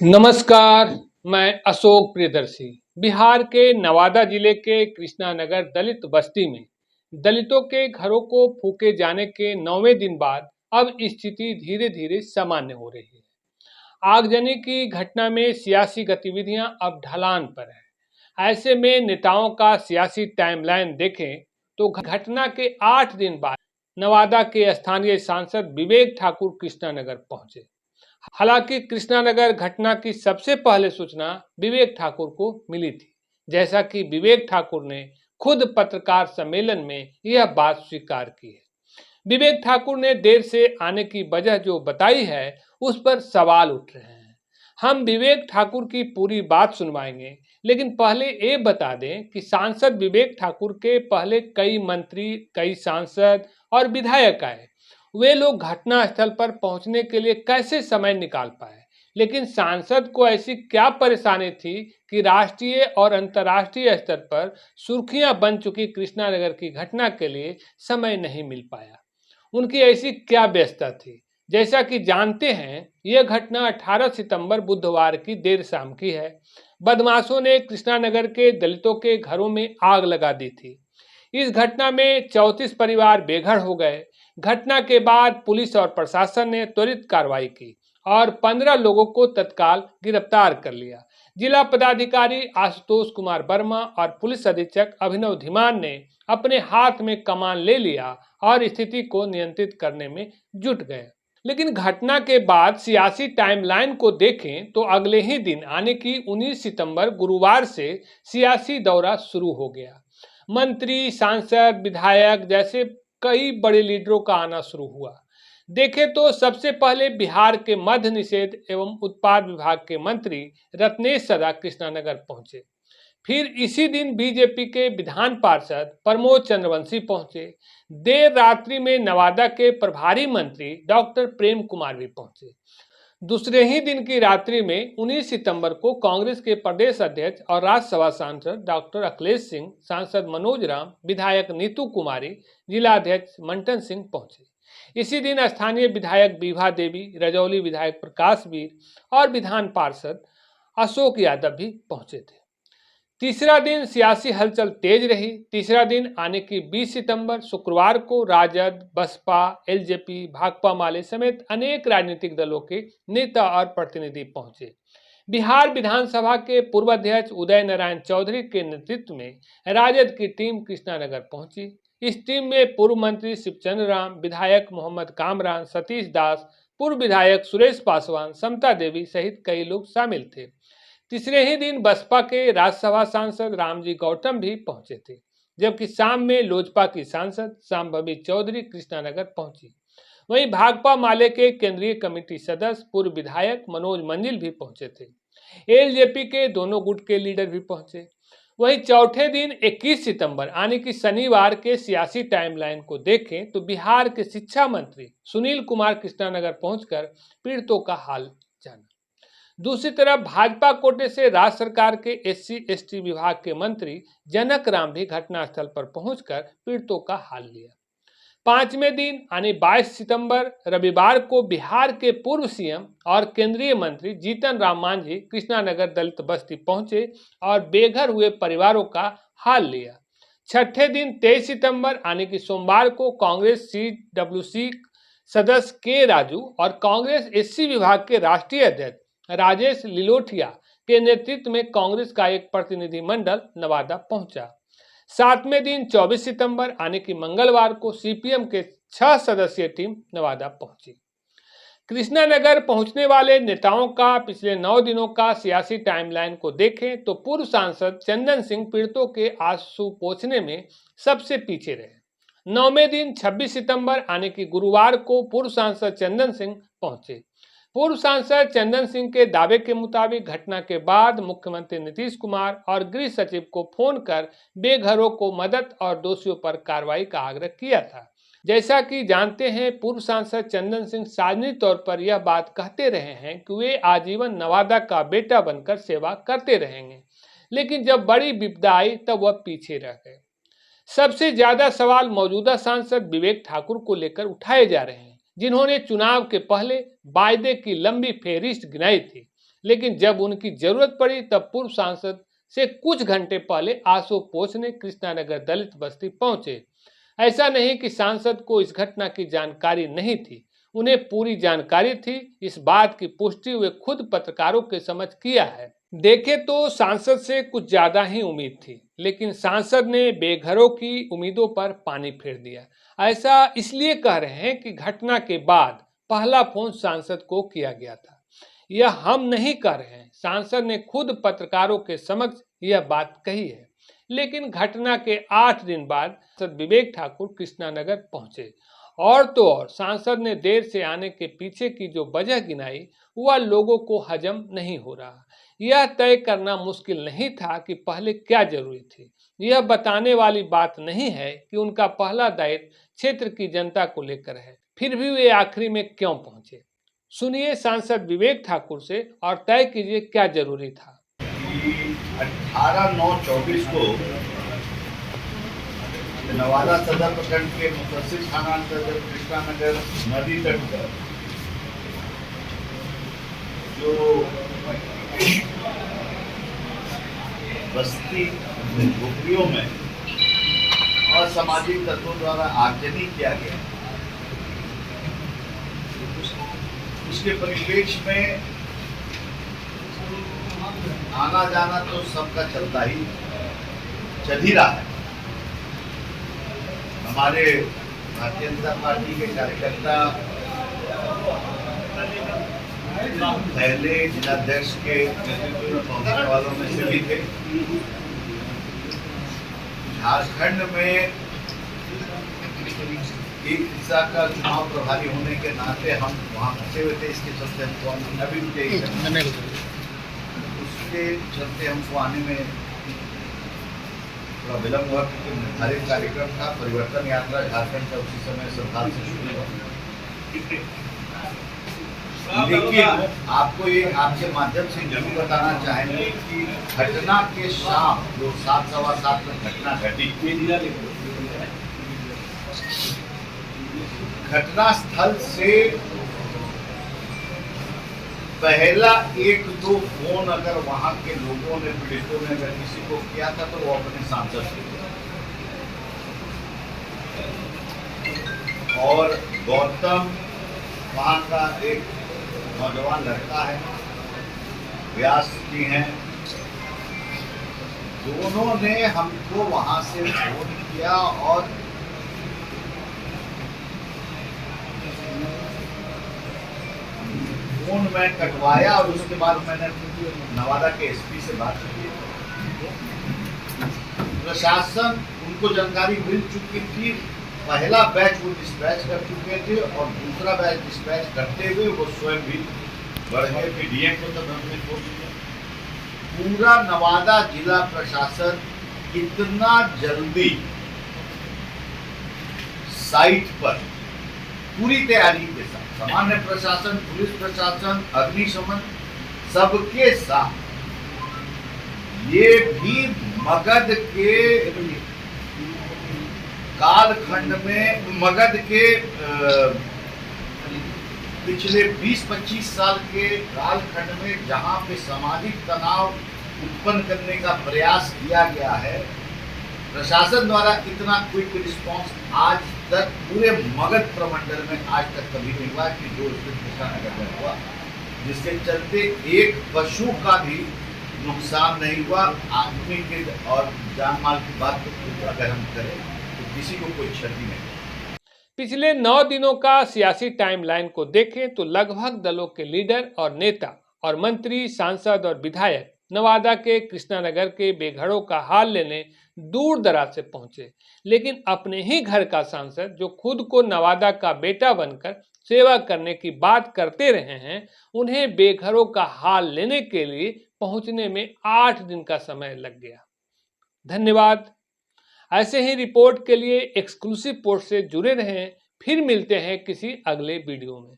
नमस्कार। मैं अशोक प्रियदर्शी। बिहार के नवादा जिले के कृष्णानगर दलित बस्ती में दलितों के घरों को फूके जाने के 9वें दिन बाद अब स्थिति धीरे धीरे सामान्य हो रही है। आगजनी की घटना में सियासी गतिविधियां अब ढलान पर है। ऐसे में नेताओं का सियासी टाइमलाइन देखें तो घटना के 8 दिन बाद नवादा के स्थानीय सांसद विवेक ठाकुर कृष्णानगर पहुंचे। हालांकि कृष्णानगर घटना की सबसे पहले सूचना विवेक ठाकुर को मिली थी। जैसा कि विवेक ठाकुर ने खुद पत्रकार सम्मेलन में यह बात स्वीकार की है। विवेक ठाकुर ने देर से आने की वजह जो बताई है उस पर सवाल उठ रहे हैं। हम विवेक ठाकुर की पूरी बात सुनवाएंगे, लेकिन पहले ये बता दें कि सांसद विवेक ठाकुर के पहले कई मंत्री, कई सांसद और विधायक आए। वे लोग घटनास्थल पर पहुंचने के लिए कैसे समय निकाल पाए, लेकिन सांसद को ऐसी क्या परेशानी थी कि राष्ट्रीय और अंतर्राष्ट्रीय स्तर पर सुर्खियां बन चुकी कृष्णानगर की घटना के लिए समय नहीं मिल पाया। उनकी ऐसी क्या व्यस्तता थी? जैसा कि जानते हैं, यह घटना 18 सितंबर बुधवार की देर शाम की है। बदमाशों ने कृष्णानगर के दलितों के घरों में आग लगा दी थी। इस घटना में 34 परिवार बेघर हो गए। घटना के बाद पुलिस और प्रशासन ने त्वरित कार्रवाई की और 15 लोगों को तत्काल गिरफ्तार कर लिया। जिला पदाधिकारी आशुतोष कुमार वर्मा और पुलिस अधीक्षक अभिनव धीमान ने अपने हाथ में कमान ले लिया और स्थिति को नियंत्रित करने में जुट गए। लेकिन घटना के बाद सियासी टाइमलाइन को देखें तो अगले ही दिन यानी कि 19 सितंबर गुरुवार से सियासी दौरा शुरू हो गया। मंत्री, सांसद, विधायक जैसे कई बड़े लीडरों का आना शुरू हुआ। देखें तो सबसे पहले बिहार के मद्य निषेध एवं उत्पाद विभाग के मंत्री रत्नेश सदा कृष्णानगर पहुंचे। फिर इसी दिन बीजेपी के विधान पार्षद प्रमोद चंद्रवंशी पहुंचे। देर रात्रि में नवादा के प्रभारी मंत्री डॉक्टर प्रेम कुमार भी पहुंचे। दूसरे ही दिन की रात्रि में 19 सितंबर को कांग्रेस के प्रदेश अध्यक्ष और राज्यसभा सांसद डॉक्टर अखिलेश सिंह, सांसद मनोज राम, विधायक नीतू कुमारी, जिलाध्यक्ष मंटन सिंह पहुंचे। इसी दिन स्थानीय विधायक विभा देवी, रजौली विधायक प्रकाश वीर और विधान पार्षद अशोक यादव भी पहुंचे थे। तीसरा दिन सियासी हलचल तेज रही। तीसरा दिन आने की 20 सितंबर शुक्रवार को राजद, बसपा, एलजेपी, भाकपा माले समेत अनेक राजनीतिक दलों के नेता और प्रतिनिधि पहुंचे। बिहार विधानसभा के पूर्व अध्यक्ष उदय नारायण चौधरी के नेतृत्व में राजद की टीम कृष्णानगर पहुंची। इस टीम में पूर्व मंत्री शिवचंद्र राम, विधायक मोहम्मद कामरान, सतीश दास, पूर्व विधायक सुरेश पासवान, समता देवी सहित कई लोग शामिल थे। तीसरे ही दिन बसपा के राज्यसभा सांसद रामजी गौतम भी पहुंचे थे, जबकि शाम में लोजपा की सांसद शांभवी चौधरी कृष्णानगर पहुंची। वहीं भाकपा माले के केंद्रीय कमेटी सदस्य पूर्व विधायक मनोज मंजिल भी पहुंचे थे। एलजेपी के दोनों गुट के लीडर भी पहुंचे। वहीं चौथे दिन 21 सितंबर यानी कि शनिवार के सियासी टाइमलाइन को देखें तो बिहार के शिक्षा मंत्री सुनील कुमार कृष्णानगर पहुंचकर पीड़ितों का हाल जाना। दूसरी तरफ भाजपा कोटे से राज्य सरकार के एससी/एसटी विभाग के मंत्री जनक राम भी घटनास्थल पर पहुंचकर पीड़ितों का हाल लिया। पांचवें दिन यानी 22 सितंबर रविवार को बिहार के पूर्व सीएम और केंद्रीय मंत्री जीतन राम मांझी कृष्णानगर दलित बस्ती पहुंचे और बेघर हुए परिवारों का हाल लिया। छठे दिन 23 सितंबर यानी कि सोमवार को कांग्रेस सीडब्ल्यूसी सदस्य के राजू और कांग्रेस एससी विभाग के राष्ट्रीय अध्यक्ष राजेश लिलोठिया के नेतृत्व में कांग्रेस का एक प्रतिनिधि मंडल नवादा पहुंचा। सातवें दिन 24 सितंबर यानी कि मंगलवार को सीपीएम के 6 सदस्यीय टीम नवादा पहुंची। कृष्णानगर पहुंचने वाले नेताओं का पिछले 9 दिनों का सियासी टाइमलाइन को देखें तो पूर्व सांसद चंदन सिंह पीड़ितों के आंसू पोंछने में सबसे पीछे रहे। 9वें दिन 26 सितंबर यानी कि गुरुवार को पूर्व सांसद चंदन सिंह पहुंचे। पूर्व सांसद चंदन सिंह के दावे के मुताबिक घटना के बाद मुख्यमंत्री नीतीश कुमार और गृह सचिव को फोन कर बेघरों को मदद और दोषियों पर कार्रवाई का आग्रह किया था। जैसा कि जानते हैं, पूर्व सांसद चंदन सिंह सार्वजनिक तौर पर यह बात कहते रहे हैं कि वे आजीवन नवादा का बेटा बनकर सेवा करते रहेंगे, लेकिन जब बड़ी विपदा आई तब वह पीछे रह गए। सबसे ज्यादा सवाल मौजूदा सांसद विवेक ठाकुर को लेकर उठाए जा रहे हैं, जिन्होंने चुनाव के पहले वायदे की लंबी फेहरिस्त गिनाई थी। लेकिन जब उनकी जरूरत पड़ी तब पूर्व सांसद से कुछ घंटे पहले आशुतोष ने कृष्णानगर दलित बस्ती पहुंचे। ऐसा नहीं कि सांसद को इस घटना की जानकारी नहीं थी, उन्हें पूरी जानकारी थी। इस बात की पुष्टि वे खुद पत्रकारों के समक्ष किया है। देखे तो सांसद से कुछ ज्यादा ही उम्मीद थी, लेकिन सांसद ने बेघरों की उम्मीदों पर पानी फेर दिया। ऐसा इसलिए कह रहे हैं कि घटना के बाद पहला फोन सांसद को किया गया था। यह हम नहीं कह रहे हैं, सांसद ने खुद पत्रकारों के समक्ष यह बात कही है। लेकिन घटना के 8 दिन बाद सांसद विवेक ठाकुर कृष्णानगर पहुंचे। और तो और सांसद ने देर से आने के पीछे की जो वजह गिनाई वह लोगों को हजम नहीं हो रहा। यह तय करना मुश्किल नहीं था कि पहले क्या जरूरी थी। यह बताने वाली बात नहीं है कि उनका पहला दायित्व क्षेत्र की जनता को लेकर है, फिर भी वे आखिरी में क्यों पहुंचे। सुनिए सांसद विवेक ठाकुर से और तय कीजिए क्या जरूरी था। 18/9/24 को नवादा सदर प्रखंड के मुफस्सिल थाना अंतर्गत कृष्णानगर नदी तट पर जो बस्ती झोपड़ियों में असामाजिक तत्वों द्वारा आगजनी किया गया, उसके परिप्रेक्ष्य में आना जाना तो सबका चल ही रहा है। हमारे भारतीय जनता पार्टी के कार्यकर्ता पहले जिलाध्यक्ष के नेतृत्व में पहुंचने वालों में से भी थे। झारखंड में एक हिस्सा का चुनाव प्रभारी होने के नाते हम वहाँ फंसे हुए थे। इसके चलते हमको अभी उसके चलते हमको आने में थोड़ा विलम्ब हुआ, क्योंकि निर्धारित कार्यक्रम था। परिवर्तन यात्रा झारखंड का उसी समय संथाल से शुरू हुआ। लेकिन आपको ये आपके माध्यम से जरूर बताना चाहेंगे कि घटना के शाम जो 7:15 में घटना घटी, घटना स्थल से पहला 1-2 फोन अगर वहां के लोगों ने, पीड़ितों ने अगर किसी को किया था तो वो अपने सांसद से। और गौतम वहां का एक नौजवान लड़का है, व्यास जी हैं, दोनों ने हमको वहां से फोन किया और फोन में कटवाया। और उसके बाद मैंने नवादा के एसपी से बात की। प्रशासन उनको जानकारी मिल चुकी थी, पहला बैच वो डिस्पैच कर चुके थे और दूसरा बैच डिस्पैच करते हुए वो स्वयं भी बढ़ गए। फिर डीएम को तब हमने फोन किया। पूरा नवादा जिला प्रशासन इतना जल्दी साइट पर पूरी तैयारी के साथ, सामान्य प्रशासन, पुलिस प्रशासन, अग्निशमन सबके साथ, ये भी मगध के कालखंड में, मगध के पिछले 20-25 साल के कालखंड में जहां पे सामाजिक तनाव उत्पन्न करने का प्रयास किया गया है, प्रशासन द्वारा इतना क्विक रिस्पांस आज तक पूरे मगध प्रमंडल में आज तक कभी नहीं हुआ कि जो कृष्णानगर में हुआ, जिसके चलते एक पशु का भी नुकसान नहीं हुआ। आदमी के और जान माल की बात तो अगर हम करें तो किसी को कोई क्षति नहीं। पिछले 9 दिनों का सियासी टाइमलाइन को देखें तो लगभग दलों के लीडर और नेता और मंत्री, सांसद और विधायक नवादा के कृष्णानगर के बेघरों का हाल लेने दूर दराज से पहुंचे। लेकिन अपने ही घर का सांसद जो खुद को नवादा का बेटा बनकर सेवा करने की बात करते रहे हैं, उन्हें बेघरों का हाल लेने के लिए पहुंचने में 8 दिन का समय लग गया। धन्यवाद। ऐसे ही रिपोर्ट के लिए एक्सक्लूसिव पोस्ट से जुड़े रहें। फिर मिलते हैं किसी अगले वीडियो में।